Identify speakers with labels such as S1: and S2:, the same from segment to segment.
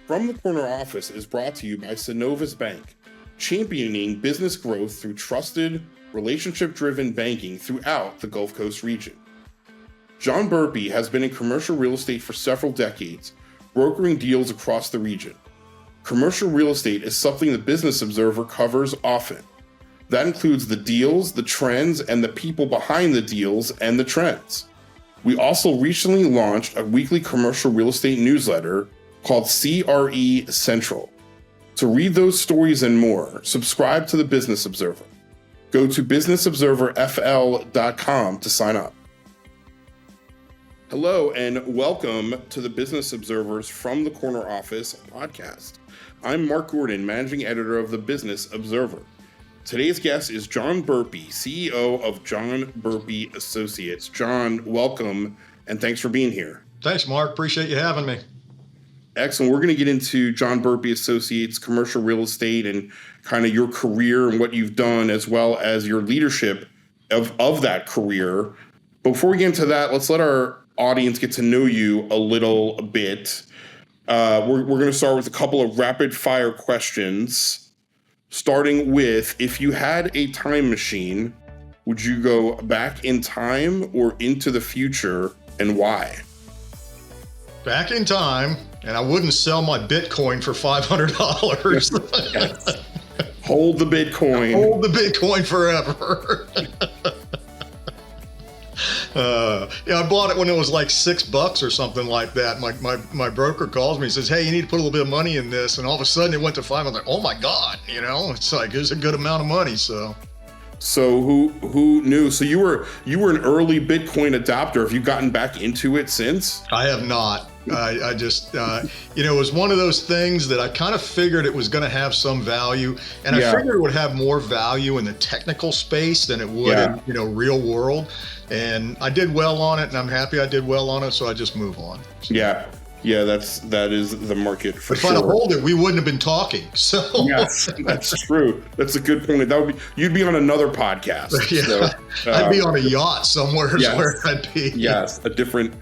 S1: From the Corner Office is brought to you by Synovus Bank, championing business growth through trusted, relationship-driven banking throughout the Gulfcoast region. John Burpee has been in commercial real estate for several decades, brokering deals across the region. Commercial real estate is something the Business Observer covers often. That includes the deals, the trends, and the people behind the deals and the trends. We also recently launched a weekly commercial real estate newsletter called CRE Central. To read those stories and more, subscribe to the Business Observer. Go to businessobserverfl.com to sign up. Hello, and welcome to the Business Observer's From the Corner Office podcast. I'm Mark Gordon, managing editor of the Business Observer. Today's guest is John Burpee, CEO of John Burpee Associates. John, welcome, and thanks for being here.
S2: Thanks, Mark. Appreciate you having me.
S1: Excellent. We're going to get into John Burpee Associates, commercial real estate, and kind of your career and what you've done, as well as your leadership of that career. Before we get into that, let's let our audience get to know you a little bit. We're going to start with a couple of rapid fire questions, starting with, if you had a time machine, would you go back in time or into the future, and why?
S2: Back in time, and I wouldn't sell my Bitcoin for $500.
S1: Yes. Hold the Bitcoin.
S2: Hold the Bitcoin forever. I bought it when it was like $6 or something like that. My broker calls me and says, "Hey, you need to put a little bit of money in this." And all of a sudden it went to 5. I'm like, "Oh my God!" It's like it's a good amount of money. So
S1: who knew? So you were an early Bitcoin adopter. Have you gotten back into it since?
S2: I have not. I just, it was one of those things that I kind of figured it was going to have some value, and I figured it would have more value in the technical space than it would in, real world. And I did well on it, and I'm happy I did well on it, so I just move on.
S1: Yeah, that is the market for sure.
S2: If I'd have hold it, we wouldn't have been talking. So
S1: yes, that's true. That's a good point. You'd be on another podcast.
S2: Yeah, so, I'd be on a yacht somewhere. Yes, where I'd be.
S1: Yes, a different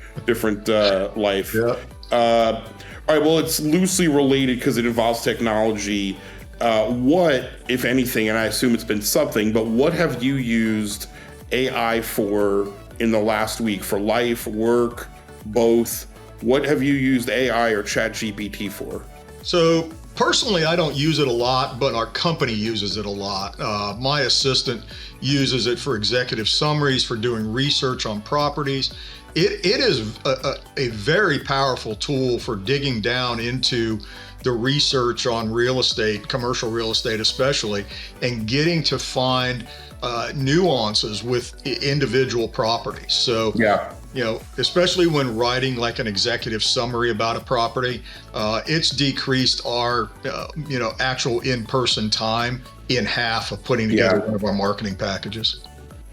S1: life.
S2: Yeah.
S1: All right. Well, it's loosely related because it involves technology. What, if anything, and I assume it's been something, but what have you used AI for in the last week? For life, work, both? What have you used AI or ChatGPT for?
S2: So personally, I don't use it a lot, but our company uses it a lot. My assistant uses it for executive summaries, for doing research on properties. It is a very powerful tool for digging down into the research on real estate, commercial real estate especially, and getting to find nuances with individual properties. So especially when writing like an executive summary about a property, it's decreased our, actual in-person time in half of putting together one of our marketing packages.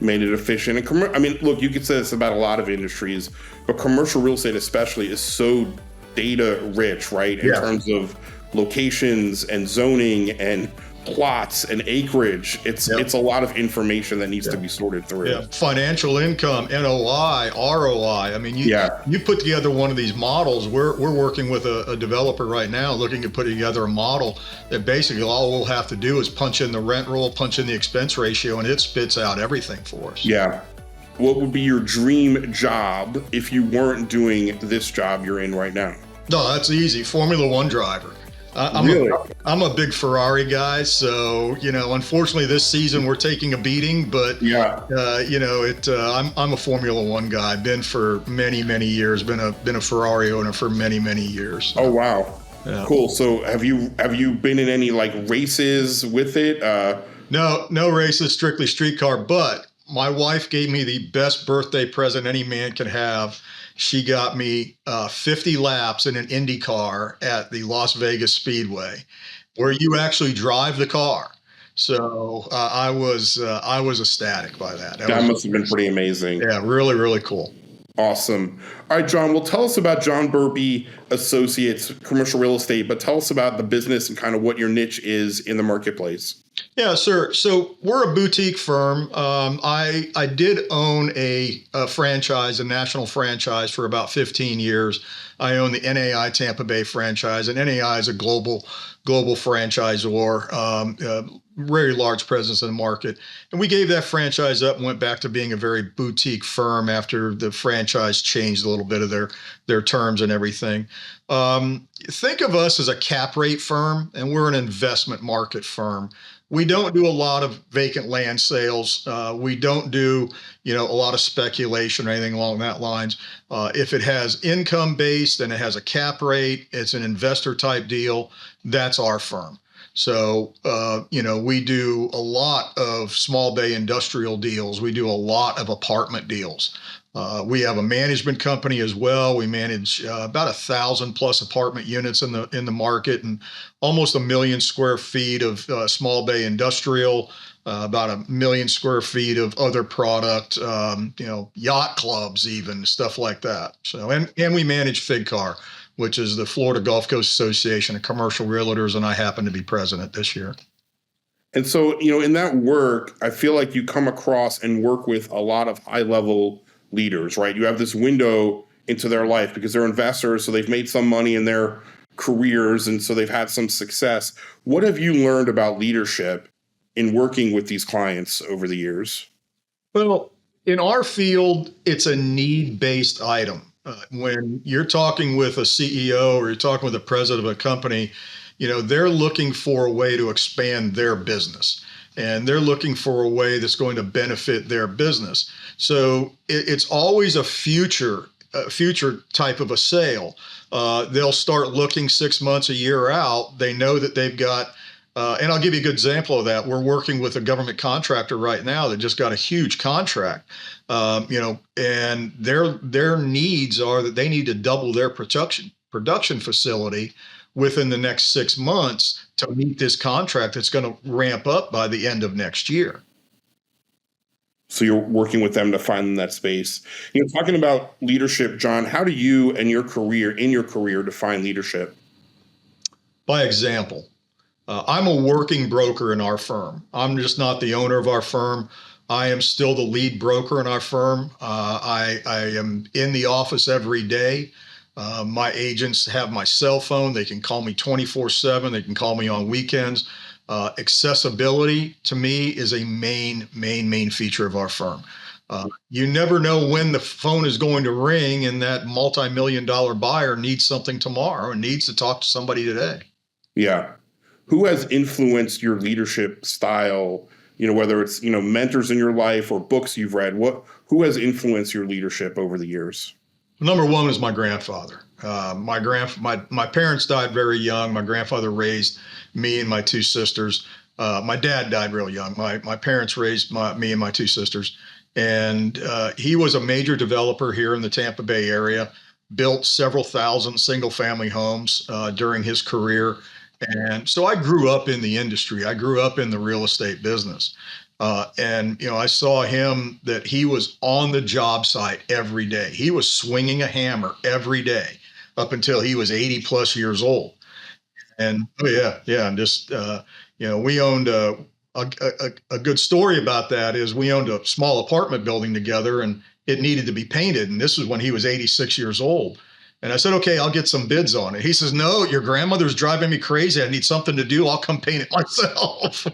S1: Made it efficient. And look, you could say this about a lot of industries, but commercial real estate especially is so data rich, right? In terms of locations and zoning and plots and acreage. It's a lot of information that needs to be sorted through.
S2: Yeah. Financial income, NOI, ROI. You put together one of these models. We're working with a developer right now looking at putting together a model that basically all we'll have to do is punch in the rent roll, punch in the expense ratio, and it spits out everything for us. Yeah.
S1: What would be your dream job if you weren't doing this job you're in right now?
S2: No, that's easy. Formula One driver. I'm a big Ferrari guy, so unfortunately this season we're taking a beating. But I'm a Formula One guy. Been for many years. Been a Ferrari owner for many years.
S1: Oh wow, cool. So have you been in any like races with it?
S2: No races, strictly street car. But my wife gave me the best birthday present any man could have. She got me 50 laps in an Indy car at the Las Vegas Speedway, where you actually drive the car. So I was ecstatic by that.
S1: That must have been pretty amazing.
S2: Yeah, really cool.
S1: Awesome. All right, John, well, tell us about John Burpee Associates Commercial Real Estate, but tell us about the business and kind of what your niche is in the marketplace.
S2: Yeah, sir. So we're a boutique firm. I did own a franchise, a national franchise for about 15 years. I own the NAI Tampa Bay franchise, and NAI is a global franchisor, very large presence in the market. And we gave that franchise up and went back to being a very boutique firm after the franchise changed a little bit of their terms and everything. Think of us as a cap rate firm, and we're an investment market firm. We don't do a lot of vacant land sales. We don't do, a lot of speculation or anything along that lines. If it has income based and it has a cap rate, it's an investor type deal. That's our firm. So, we do a lot of small bay industrial deals. We do a lot of apartment deals. We have a management company as well. We manage about 1,000 plus apartment units in the market, and almost 1 million square feet of small bay industrial, about 1 million square feet of other product, yacht clubs, even stuff like that. So, and we manage FIGCAR, which is the Florida Gulfcoast Association of Commercial Realtors, and I happen to be president this year.
S1: And so, in that work, I feel like you come across and work with a lot of high level leaders, right? You have this window into their life because they're investors, so they've made some money in their careers, and so they've had some success. What have you learned about leadership in working with these clients over the years?
S2: Well, in our field, it's a need-based item. When you're talking with a CEO or you're talking with a president of a company, they're looking for a way to expand their business. And they're looking for a way that's going to benefit their business. So it's always a future type of a sale. They'll start looking 6 months, a year out. They know that they've got, and I'll give you a good example of that. We're working with a government contractor right now that just got a huge contract, and their needs are that they need to double their production facility within the next 6 months to meet this contract that's going to ramp up by the end of next year.
S1: So you're working with them to find them that space. Talking about leadership, John, how do you and your career define leadership?
S2: By example. I'm a working broker in our firm. I'm just not the owner of our firm. I am still the lead broker in our firm. I am in the office every day. My agents have my cell phone. They can call me 24/7. They can call me on weekends. Accessibility to me is a main feature of our firm. You never know when the phone is going to ring and that multi-million-dollar buyer needs something tomorrow and needs to talk to somebody today.
S1: Yeah. Who has influenced your leadership style? Whether it's, mentors in your life or books you've read, who has influenced your leadership over the years?
S2: Number one is my grandfather. My parents died very young. My grandfather raised me and my two sisters. My dad died real young. My parents raised me and my two sisters. And he was a major developer here in the Tampa Bay area, built several thousand single family homes during his career. And so I grew up in the industry. I grew up in the real estate business. And I saw him that he was on the job site every day. He was swinging a hammer every day up until he was 80 plus years old. And and just we owned a good story about that is we owned a small apartment building together, and it needed to be painted. And this was when he was 86 years old. And I said, okay, I'll get some bids on it. He says, no, your grandmother's driving me crazy. I need something to do. I'll come paint it myself.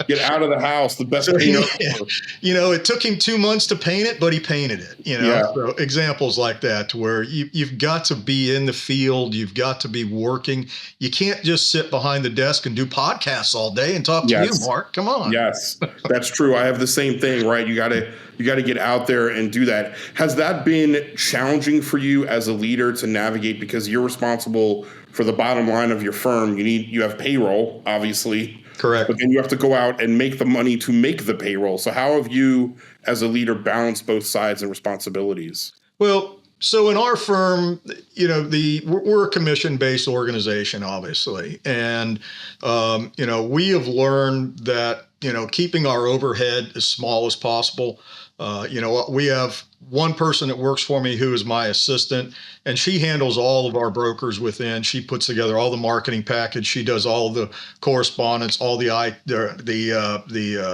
S1: Get out of the house. The best painter ever.
S2: It took him 2 months to paint it, but he painted it. So examples like that, where you've got to be in the field. You've got to be working. You can't just sit behind the desk and do podcasts all day and talk to you, Mark. Come on.
S1: Yes, that's true. I have the same thing, right? You got to get out there and do that. Has that been challenging for you as a leader to navigate, because you're responsible for the bottom line of your firm? You have payroll, obviously.
S2: Correct.
S1: But then you have to go out and make the money to make the payroll. So how have you, as a leader, balanced both sides and responsibilities?
S2: Well, so in our firm, we're a commission-based organization, obviously. And, we have learned that, keeping our overhead as small as possible. We have one person that works for me who is my assistant, and she handles all of our brokers within. She puts together all the marketing package. She does all the correspondence, all the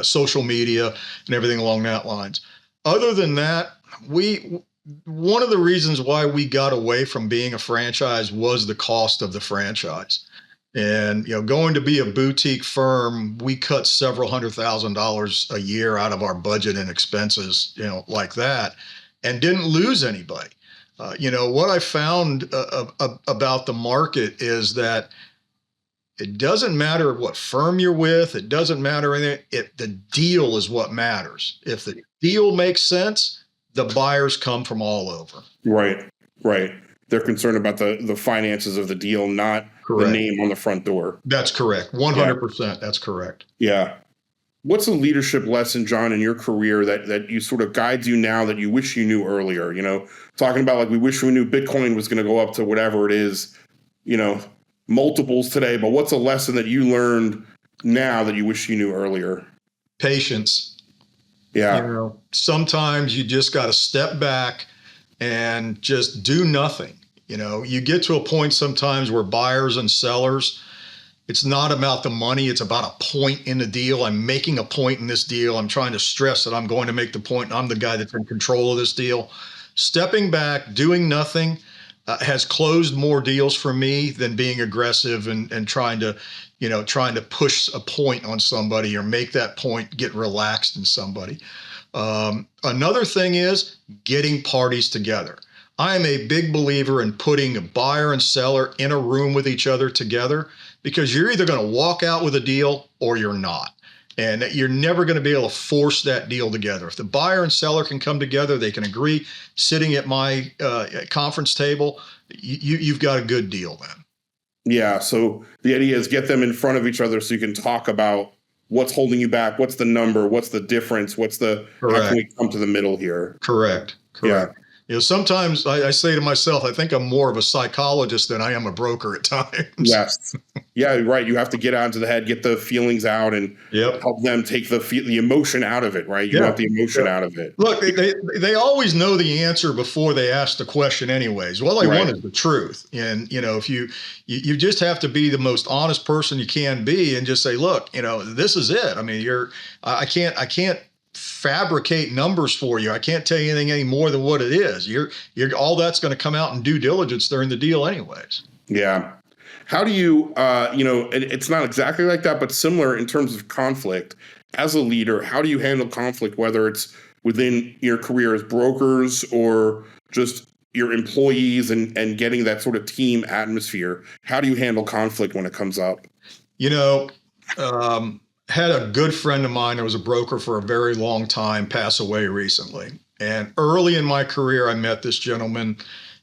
S2: social media and everything along that lines. Other than that, we one of the reasons why we got away from being a franchise was the cost of the franchise. And, going to be a boutique firm, we cut several $100,000 a year out of our budget and expenses, like that, and didn't lose anybody. What I found about the market is that it doesn't matter what firm you're with. It doesn't matter anything. The deal is what matters. If the deal makes sense, the buyers come from all over.
S1: Right, right. They're concerned about the finances of the deal, not
S2: Correct.
S1: the name on the front door.
S2: That's correct. 100%. That's correct.
S1: Yeah. What's a leadership lesson, John, in your career that you sort of guides you now that you wish you knew earlier? Talking about like we wish we knew Bitcoin was going to go up to whatever it is, multiples today. But what's a lesson that you learned now that you wish you knew earlier?
S2: Patience.
S1: Yeah.
S2: Sometimes you just got to step back and just do nothing. You get to a point sometimes where buyers and sellers, it's not about the money. It's about a point in the deal. I'm making a point in this deal. I'm trying to stress that I'm going to make the point. I'm the guy that's in control of this deal. Stepping back, doing nothing has closed more deals for me than being aggressive and trying to push a point on somebody or make that point get relaxed in somebody. Another thing is getting parties together. I am a big believer in putting a buyer and seller in a room with each other together, because you're either going to walk out with a deal or you're not. And you're never going to be able to force that deal together. If the buyer and seller can come together, they can agree sitting at my conference table, you've got a good deal then.
S1: Yeah. So the idea is get them in front of each other so you can talk about what's holding you back, what's the number, what's the difference, how can we come to the middle here?
S2: Correct.
S1: Yeah.
S2: Sometimes I say to myself, I think I'm more of a psychologist than I am a broker at times.
S1: Yes. Yeah, right. You have to get out into the head, get the feelings out, and help them take the emotion out of it, right? You want the emotion out of it.
S2: Look, they always know the answer before they ask the question anyways. All I want is the truth. And, if you just have to be the most honest person you can be and just say, look, this is it. I mean, I can't fabricate numbers for you. I can't tell you anything any more than what it is. You're all that's going to come out in due diligence during the deal anyways.
S1: Yeah. How do you, it's not exactly like that, but similar in terms of conflict. As a leader, how do you handle conflict, whether it's within your career as brokers or just your employees and getting that sort of team atmosphere? How do you handle conflict when it comes up?
S2: Had a good friend of mine that was a broker for a very long time pass away recently. And early in my career, I met this gentleman,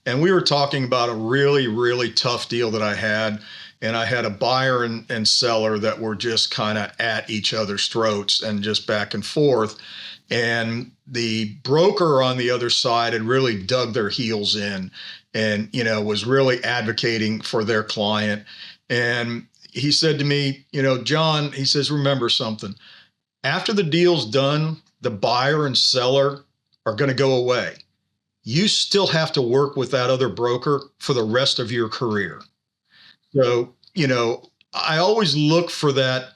S2: and we were talking about a really, really tough deal that I had. And I had a buyer and seller that were just kind of at each other's throats and just back and forth. And the broker on the other side had really dug their heels in and, was really advocating for their client. And he said to me, John, he says, remember something. After the deal's done, the buyer and seller are going to go away. You still have to work with that other broker for the rest of your career. So, I always look for that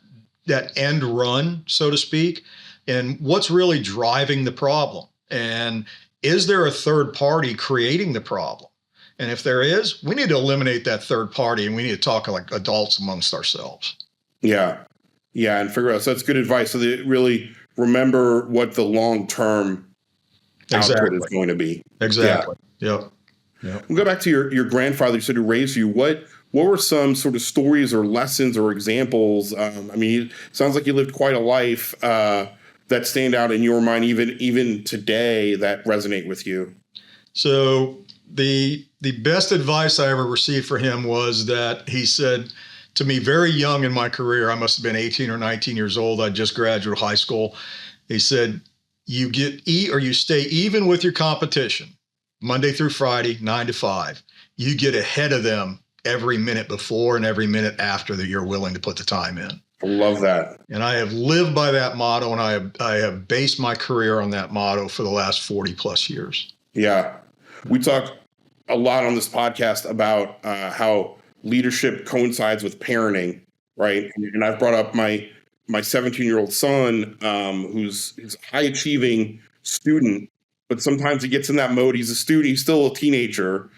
S2: end run, so to speak, and what's really driving the problem. And is there a third party creating the problem? And if there is, we need to eliminate that third party, and we need to talk like adults amongst ourselves.
S1: Yeah. Yeah. And figure out. So that's good advice. So they really remember what the long-term output is going to be.
S2: Exactly. Yeah. Yep.
S1: We'll go back to your grandfather. You said who raised you. What were some sort of stories or lessons or examples? It sounds like you lived quite a life that stand out in your mind, even today, that resonate with you.
S2: So the best advice I ever received for him was that he said to me very young in my career, I must have been 18 or 19 years old. I just graduated high school. He said, you stay even with your competition, Monday through Friday, 9 to 5. You get ahead of them every minute before and every minute after that you're willing to put the time in.
S1: I love that.
S2: And I have lived by that motto, and I have based my career on that motto for the last 40 plus years.
S1: Yeah. We talk a lot on this podcast about how leadership coincides with parenting, right? And I've brought up my 17-year-old son, who's a high-achieving student, but sometimes he gets in that mode. He's a student. He's still a teenager.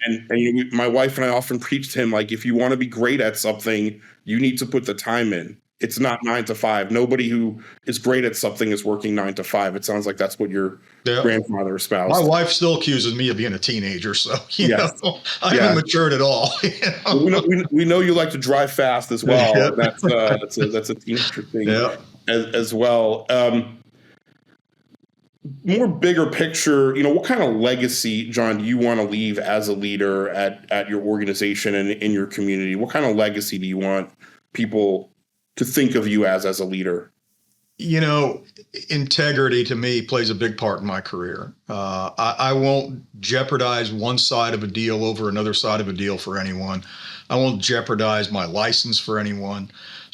S1: And my wife and I often preach to him, like, if you want to be great at something, you need to put the time in. It's not 9 to 5. Nobody who is great at something is working 9 to 5. It sounds like that's what your grandfather espoused.
S2: My wife still accuses me of being a teenager, so you
S1: Yes.
S2: know, I haven't matured at all. You know?
S1: We know you like to drive fast as well.
S2: Yeah.
S1: That's a teenager thing as well. More bigger picture, what kind of legacy, John, do you want to leave as a leader at your organization and in your community? What kind of legacy do you want people to think of you as a leader?
S2: Integrity to me plays a big part in my career. I won't jeopardize one side of a deal over another side of a deal for anyone. I won't jeopardize my license for anyone.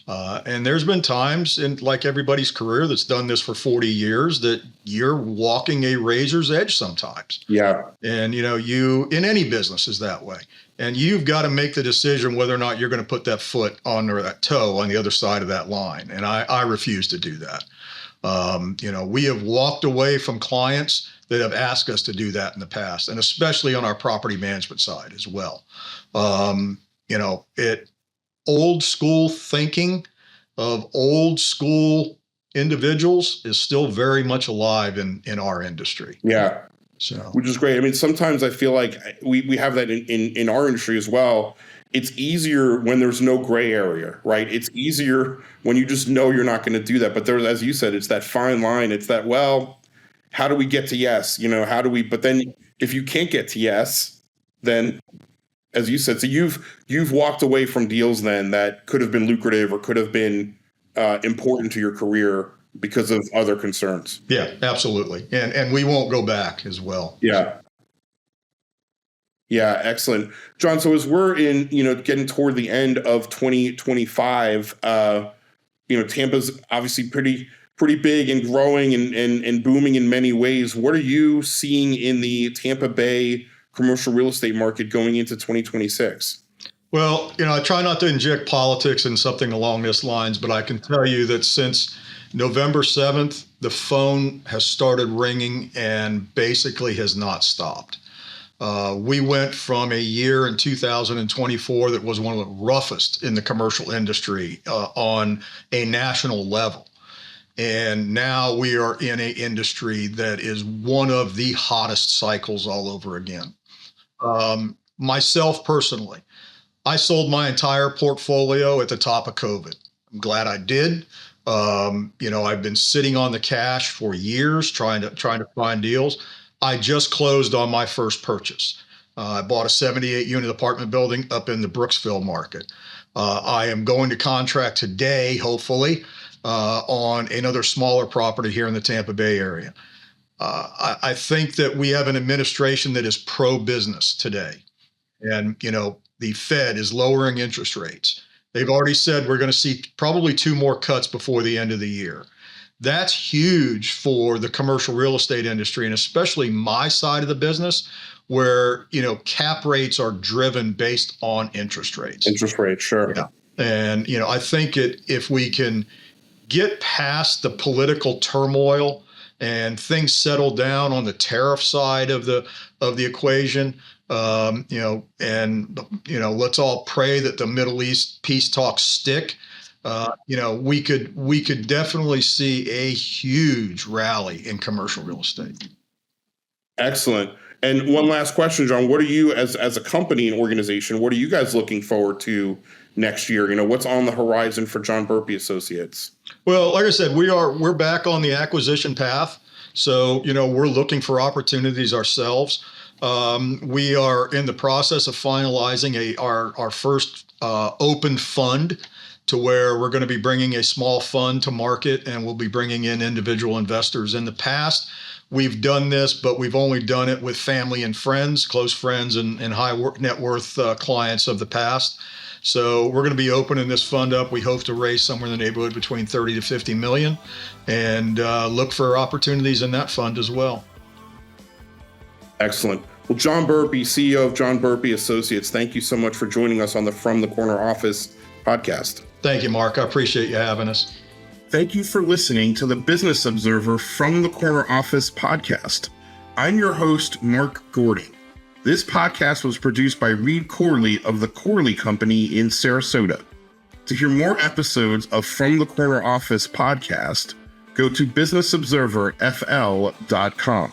S2: And there's been times in like everybody's career that's done this for 40 years that you're walking a razor's edge sometimes.
S1: Yeah.
S2: And, you in any business is that way. And you've got to make the decision whether or not you're going to put that foot on or that toe on the other side of that line. And I refuse to do that. We have walked away from clients that have asked us to do that in the past, and especially on our property management side as well. Old school thinking of old school individuals is still very much alive in our industry.
S1: Yeah.
S2: So,
S1: which is great. I mean, sometimes I feel like we have that in our industry as well. It's easier when there's no gray area, right? It's easier when you just know you're not going to do that. But there's, as you said, it's that fine line. It's that, well, how do we get to yes? But then if you can't get to yes, then as you said, so you've walked away from deals then that could have been lucrative or could have been important to your career because of other concerns.
S2: Yeah, absolutely. And we won't go back as well.
S1: Yeah. Yeah, excellent. John, so as we're in, getting toward the end of 2025, Tampa's obviously pretty big and growing and booming in many ways. What are you seeing in the Tampa Bay commercial real estate market going into 2026?
S2: Well, I try not to inject politics in something along these lines, but I can tell you that since November 7th, the phone has started ringing and basically has not stopped. We went from a year in 2024 that was one of the roughest in the commercial industry on a national level. And now we are in an industry that is one of the hottest cycles all over again. Myself personally, I sold my entire portfolio at the top of COVID. I'm glad I did. I've been sitting on the cash for years trying to find deals. I just closed on my first purchase. I bought a 78-unit apartment building up in the Brooksville market. I am going to contract today, hopefully, on another smaller property here in the Tampa Bay area. I think that we have an administration that is pro-business today. And, the Fed is lowering interest rates. They've already said we're going to see probably 2 more cuts before the end of the year. That's huge for the commercial real estate industry, and especially my side of the business where, cap rates are driven based on interest rates.
S1: Interest rates, sure.
S2: Yeah. And, I think if we can get past the political turmoil and things settle down on the tariff side of the equation, let's all pray that the Middle East peace talks stick. We could definitely see a huge rally in commercial real estate.
S1: Excellent. And one last question, John, what are you as a company and organization, what are you guys looking forward to next year? What's on the horizon for John Burpee Associates?
S2: Well, like I said, we're back on the acquisition path. So, we're looking for opportunities ourselves. We are in the process of finalizing our first open fund, to where we're going to be bringing a small fund to market, and we'll be bringing in individual investors. In the past, we've done this, but we've only done it with family and friends, close friends, and high net worth clients of the past. So we're going to be opening this fund up. We hope to raise somewhere in the neighborhood between 30 to 50 million, and look for opportunities in that fund as well.
S1: Excellent. Well, John Burpee, CEO of John Burpee Associates, thank you so much for joining us on the From the Corner Office podcast.
S2: Thank you, Mark. I appreciate you having us.
S1: Thank you for listening to the Business Observer From the Corner Office podcast. I'm your host, Mark Gordon. This podcast was produced by Reed Corley of the Corley Company in Sarasota. To hear more episodes of From the Corner Office podcast, go to businessobserverfl.com.